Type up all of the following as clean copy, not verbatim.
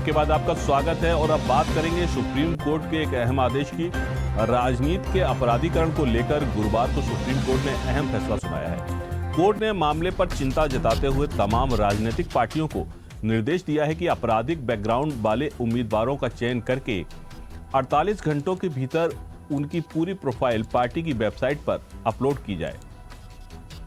के बाद आपका स्वागत है और अब बात करेंगे सुप्रीम कोर्ट के एक अहम आदेश की। राजनीति के अपराधीकरण को लेकर गुरुवार को सुप्रीम कोर्ट ने अहम फैसला सुनाया है। कोर्ट ने मामले पर चिंता जताते हुए तमाम राजनीतिक पार्टियों को निर्देश दिया है कि आपराधिक बैकग्राउंड वाले उम्मीदवारों का चयन करके 48 घंटों के भीतर उनकी पूरी प्रोफाइल पार्टी की वेबसाइट पर अपलोड की जाए।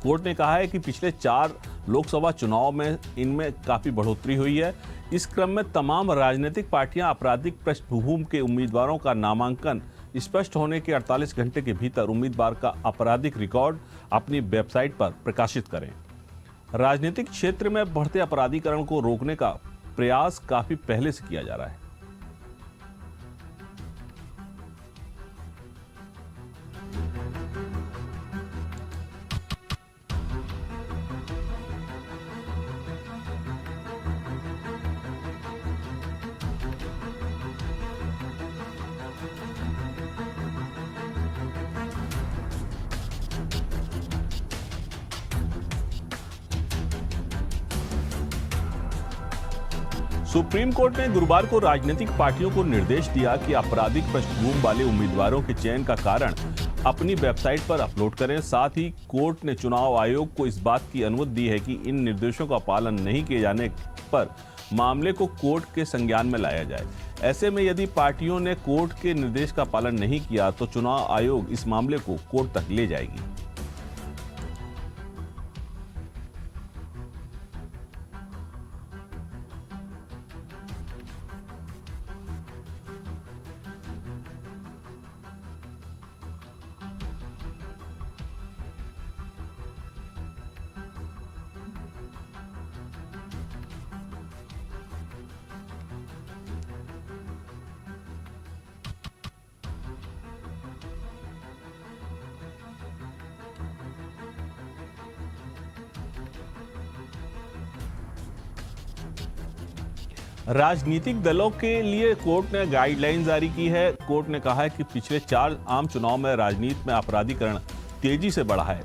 कोर्ट ने कहा है कि पिछले 4 लोकसभा चुनाव में इनमें काफी बढ़ोतरी हुई है। इस क्रम में तमाम राजनीतिक पार्टियां आपराधिक पृष्ठभूमि के उम्मीदवारों का नामांकन स्पष्ट होने के 48 घंटे के भीतर उम्मीदवार का आपराधिक रिकॉर्ड अपनी वेबसाइट पर प्रकाशित करें। राजनीतिक क्षेत्र में बढ़ते अपराधीकरण को रोकने का प्रयास काफी पहले से किया जा रहा है। सुप्रीम कोर्ट ने गुरुवार को राजनीतिक पार्टियों को निर्देश दिया कि आपराधिक पृष्ठभूमि वाले उम्मीदवारों के चयन का कारण अपनी वेबसाइट पर अपलोड करें। साथ ही कोर्ट ने चुनाव आयोग को इस बात की अनुमति दी है कि इन निर्देशों का पालन नहीं किए जाने पर मामले को कोर्ट के संज्ञान में लाया जाए। ऐसे में यदि पार्टियों ने कोर्ट के निर्देश का पालन नहीं किया तो चुनाव आयोग इस मामले को कोर्ट तक ले जाएगी। राजनीतिक दलों के लिए कोर्ट ने गाइडलाइन जारी की है। कोर्ट ने कहा है कि पिछले 4 आम चुनाव में राजनीति में अपराधीकरण तेजी से बढ़ा है।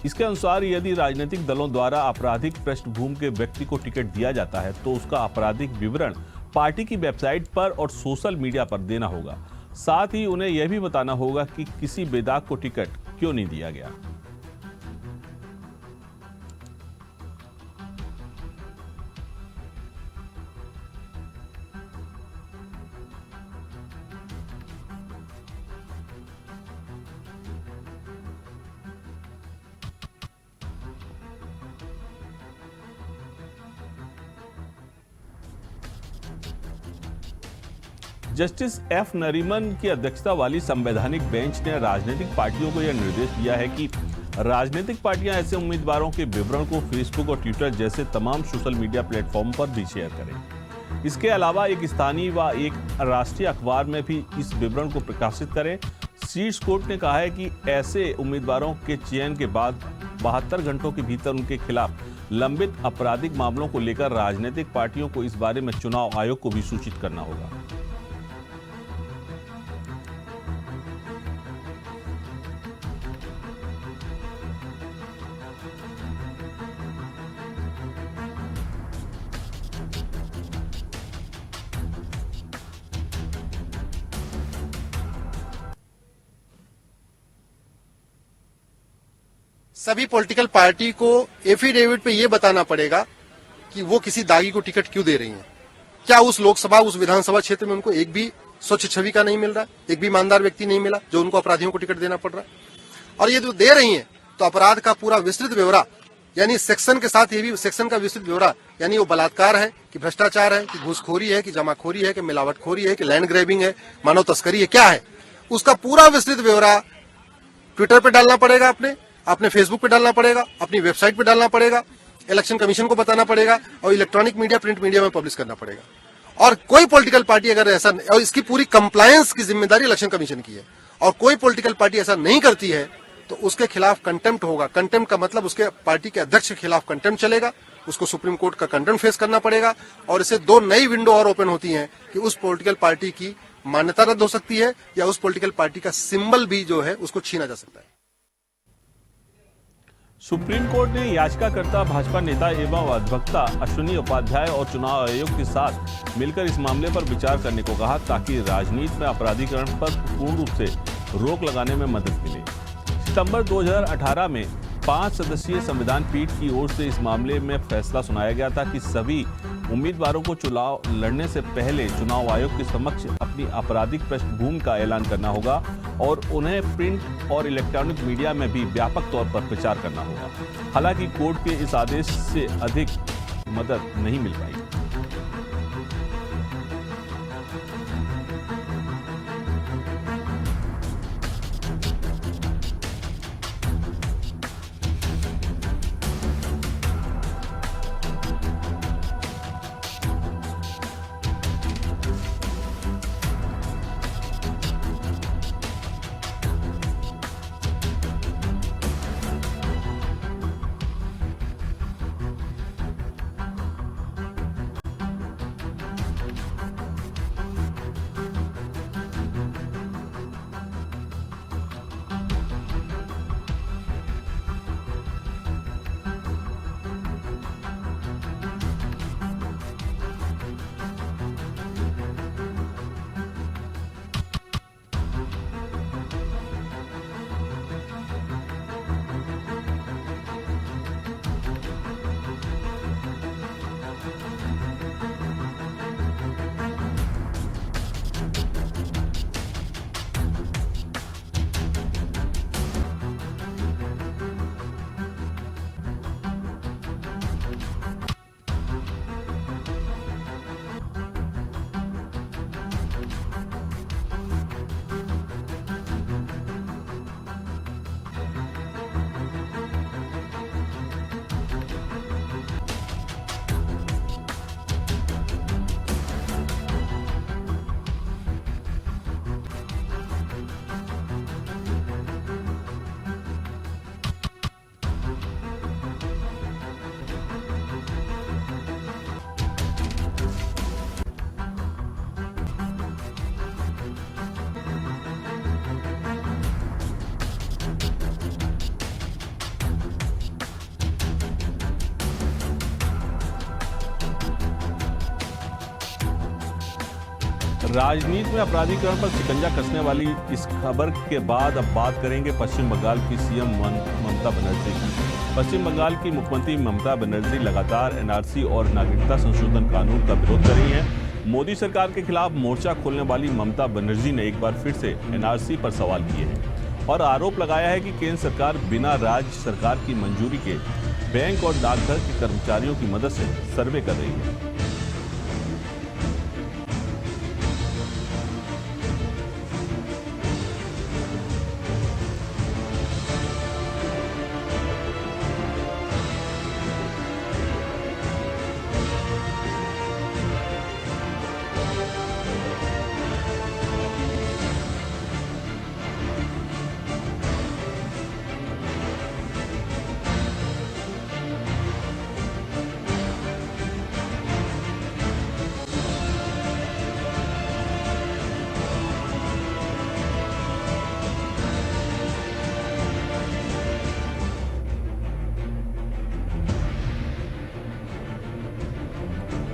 इसके अनुसार यदि राजनीतिक दलों द्वारा आपराधिक पृष्ठभूमि के व्यक्ति को टिकट दिया जाता है तो उसका आपराधिक विवरण पार्टी की वेबसाइट पर और सोशल मीडिया पर देना होगा। साथ ही उन्हें यह भी बताना होगा कि किसी बेदाग को टिकट क्यों नहीं दिया गया। जस्टिस एफ नरीमन की अध्यक्षता वाली संवैधानिक बेंच ने राजनीतिक पार्टियों को यह निर्देश दिया है कि राजनीतिक पार्टियां ऐसे उम्मीदवारों के विवरण को फेसबुक और ट्विटर जैसे तमाम सोशल मीडिया प्लेटफॉर्म पर भी शेयर करें। इसके अलावा एक स्थानीय व एक राष्ट्रीय अखबार में भी इस विवरण को प्रकाशित करें। शीर्ष कोर्ट ने कहा है कि ऐसे उम्मीदवारों के चयन के बाद 72 घंटों के भीतर उनके खिलाफ लंबित आपराधिक मामलों को लेकर राजनीतिक पार्टियों को इस बारे में चुनाव आयोग को भी सूचित करना होगा। सभी पॉलिटिकल पार्टी को एफिडेविट पे ये बताना पड़ेगा कि वो किसी दागी को टिकट क्यों दे रही हैं। क्या उस लोकसभा उस विधानसभा क्षेत्र में उनको एक भी स्वच्छ छवि का नहीं मिल रहा, एक भी ईमानदार व्यक्ति नहीं मिला जो उनको अपराधियों को टिकट देना पड़ रहा है। और ये जो दे रही हैं तो अपराध का पूरा विस्तृत ब्यौरा, यानी सेक्शन के साथ ये भी सेक्शन का विस्तृत ब्यौरा, यानी वो बलात्कार है कि भ्रष्टाचार है कि घूसखोरी है कि जमाखोरी है कि मिलावटखोरी है कि लैंड ग्रैबिंग है, मानव तस्करी है, क्या है, उसका पूरा विस्तृत ब्यौरा ट्विटर पे डालना पड़ेगा, अपने फेसबुक पे डालना पड़ेगा, अपनी वेबसाइट पे डालना पड़ेगा, इलेक्शन कमीशन को बताना पड़ेगा और इलेक्ट्रॉनिक मीडिया प्रिंट मीडिया में पब्लिश करना पड़ेगा। और कोई पॉलिटिकल पार्टी अगर ऐसा, और इसकी पूरी कंप्लायंस की जिम्मेदारी इलेक्शन कमीशन की है, और कोई पॉलिटिकल पार्टी ऐसा नहीं करती है तो उसके खिलाफ कंटेम्प्ट होगा। कंटेम्प्ट का मतलब उसके पार्टी के अध्यक्ष के खिलाफ कंटेम्प्ट चलेगा, उसको सुप्रीम कोर्ट का कंटेम्प्ट फेस करना पड़ेगा। और इससे 2 नई विंडो और ओपन होती हैं कि उस पॉलिटिकल पार्टी की मान्यता रद्द हो सकती है या उस पॉलिटिकल पार्टी का सिंबल भी जो है उसको छीना जा सकता है। सुप्रीम कोर्ट ने याचिकाकर्ता भाजपा नेता एवं अधिवक्ता अश्विनी उपाध्याय और चुनाव आयोग के साथ मिलकर इस मामले पर विचार करने को कहा, ताकि राजनीति में अपराधीकरण पर पूर्ण रूप से रोक लगाने में मदद मिले। सितंबर 2018 में 5 सदस्यीय संविधान पीठ की ओर से इस मामले में फैसला सुनाया गया था कि सभी उम्मीदवारों को चुनाव लड़ने से पहले चुनाव आयोग के समक्ष अपनी आपराधिक पृष्ठभूमि का ऐलान करना होगा और उन्हें प्रिंट और इलेक्ट्रॉनिक मीडिया में भी व्यापक तौर पर प्रचार करना होगा। हालांकि कोर्ट के इस आदेश से अधिक मदद नहीं मिल पाई। राजनीति में अपराधीकरण पर शिकंजा कसने वाली इस खबर के बाद अब बात करेंगे पश्चिम बंगाल की सीएम ममता बनर्जी की। पश्चिम बंगाल की मुख्यमंत्री ममता बनर्जी लगातार एनआरसी और नागरिकता संशोधन कानून का विरोध कर रही हैं। मोदी सरकार के खिलाफ मोर्चा खोलने वाली ममता बनर्जी ने एक बार फिर से एनआरसी पर सवाल किए हैं और आरोप लगाया है कि केंद्र सरकार बिना राज्य सरकार की मंजूरी के बैंक और डाकघर के कर्मचारियों की मदद से सर्वे कर रही है।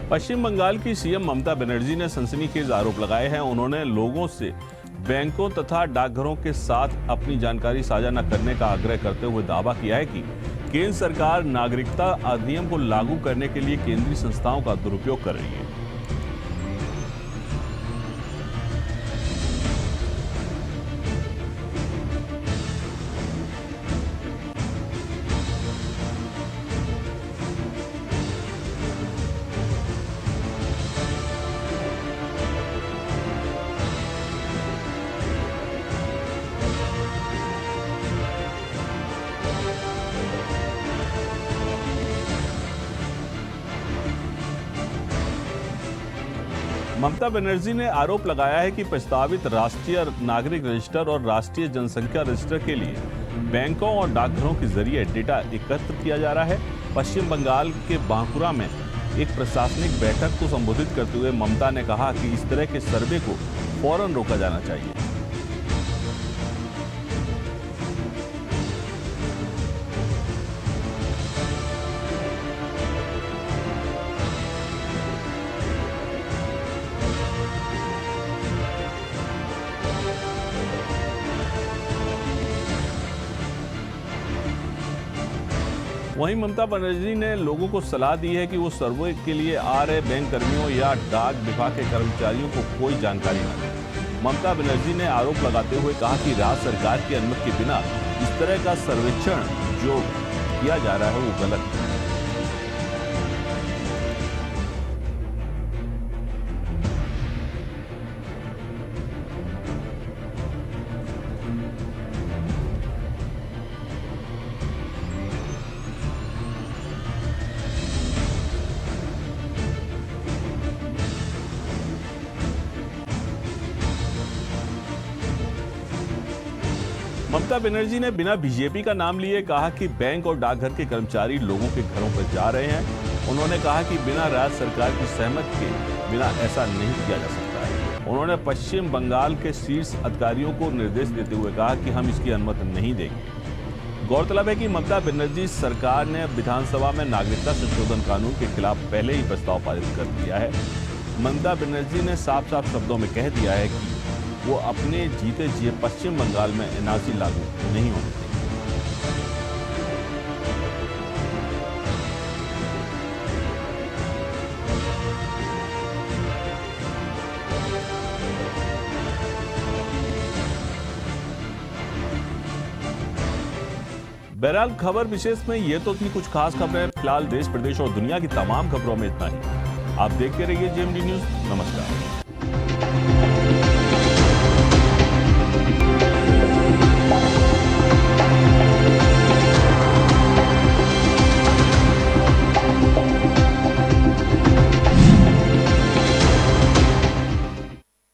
पश्चिम बंगाल की सीएम ममता बनर्जी ने सनसनीखेज आरोप लगाए हैं। उन्होंने लोगों से बैंकों तथा डाकघरों के साथ अपनी जानकारी साझा न करने का आग्रह करते हुए दावा किया है कि केंद्र सरकार नागरिकता अधिनियम को लागू करने के लिए केंद्रीय संस्थाओं का दुरुपयोग कर रही है। ममता बनर्जी ने आरोप लगाया है कि प्रस्तावित राष्ट्रीय नागरिक रजिस्टर और राष्ट्रीय जनसंख्या रजिस्टर के लिए बैंकों और डाकघरों के जरिए डेटा एकत्र किया जा रहा है। पश्चिम बंगाल के बांकुरा में एक प्रशासनिक बैठक को संबोधित करते हुए ममता ने कहा कि इस तरह के सर्वे को फौरन रोका जाना चाहिए। वहीं ममता बनर्जी ने लोगों को सलाह दी है कि वो सर्वे के लिए आ रहे बैंक कर्मियों या डाक विभाग के कर्मचारियों को कोई जानकारी न दें। ममता बनर्जी ने आरोप लगाते हुए कहा कि राज्य सरकार की अनुमति के बिना इस तरह का सर्वेक्षण जो किया जा रहा है वो गलत है। ममता बनर्जी ने बिना बीजेपी का नाम लिए कहा कि बैंक और डाकघर के कर्मचारी लोगों के घरों पर जा रहे हैं। उन्होंने कहा कि बिना राज्य सरकार की सहमति के बिना ऐसा नहीं किया जा सकता है। उन्होंने पश्चिम बंगाल के शीर्ष अधिकारियों को निर्देश देते हुए कहा कि हम इसकी अनुमति नहीं देंगे। गौरतलब है कि ममता बनर्जी सरकार ने विधानसभा में नागरिकता संशोधन कानून के खिलाफ पहले ही प्रस्ताव पारित कर दिया है। ममता बनर्जी ने साफ साफ शब्दों में कह दिया है कि वो अपने जीते जी पश्चिम बंगाल में एनआरसी लागू नहीं होने देंगे। बहरहाल खबर विशेष में ये तो थी कुछ खास खबरें। फिलहाल देश, प्रदेश और दुनिया की तमाम खबरों में इतना ही। आप देखते रहिए जेएमडी न्यूज। नमस्कार।